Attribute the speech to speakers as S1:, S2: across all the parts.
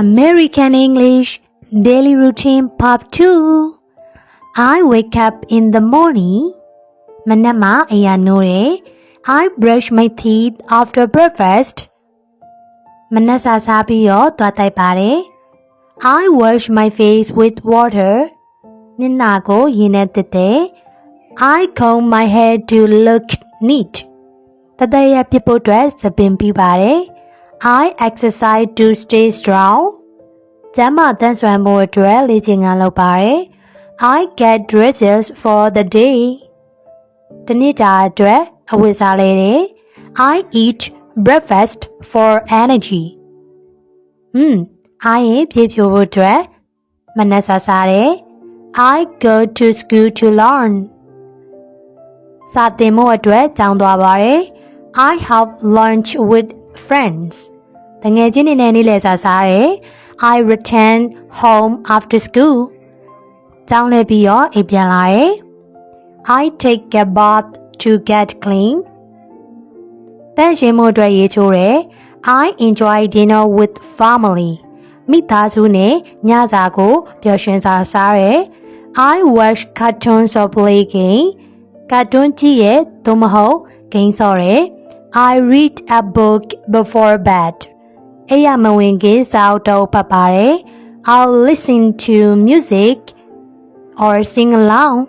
S1: American English Daily Routine Part 2. I wake up in the morning. Manama ayanore. I brush my teeth after breakfast. Manasa sabiyo tuatay pare. I wash my face with water. Ninago yinetete. I comb my hair to look neat. Tadaya people dress sa bimpi pare. I exercise to stay strong. Jama danswan mo atwe lijing nga law pare. I get dresses for the day. Tanita atwe awisa lere. I eat breakfast for energy. I pipyo atwe manasa sare. I go to school to learn. Sa temo atwe jang twa pare. I have lunch with friends. Tangejin ineni le sa sare. I return home after school. Jang le biyo ipyan lae. I take a bath to get clean. Tan shin mo atwe ye chore. I enjoy dinner with family. Mitasu ne nya sa ko pyo shin sa sare. I watch cartoons or play game. Cartoon ji ye tomaho game sore. I read a book before bed. Eya mawingi sa auto papare. I'll listen to music or sing along.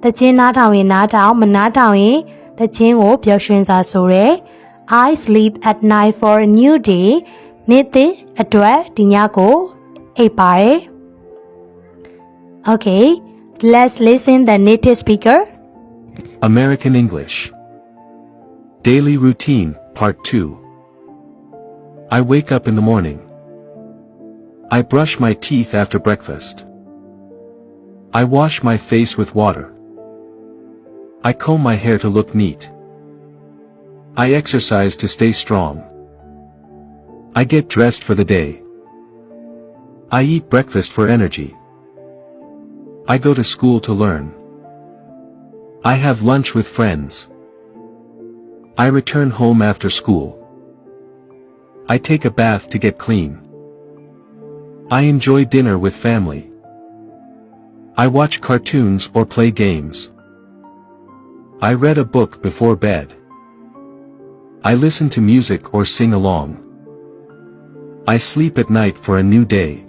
S1: The chin na tawin na taw mana tawin. The chin wo pyo shin sa sore. I sleep at night for a new day. Niti atwe dinya ko e pare. Okay, let's listen the native speaker.
S2: American English Daily Routine Part 2. I wake up in the morning. I brush my teeth after breakfast. I wash my face with water. I comb my hair to look neat. I exercise to stay strong. I get dressed for the day. I eat breakfast for energy. I go to school to learn. I have lunch with friends. I return home after school. I take a bath to get clean. I enjoy dinner with family. I watch cartoons or play games. I read a book before bed. I listen to music or sing along. I sleep at night for a new day.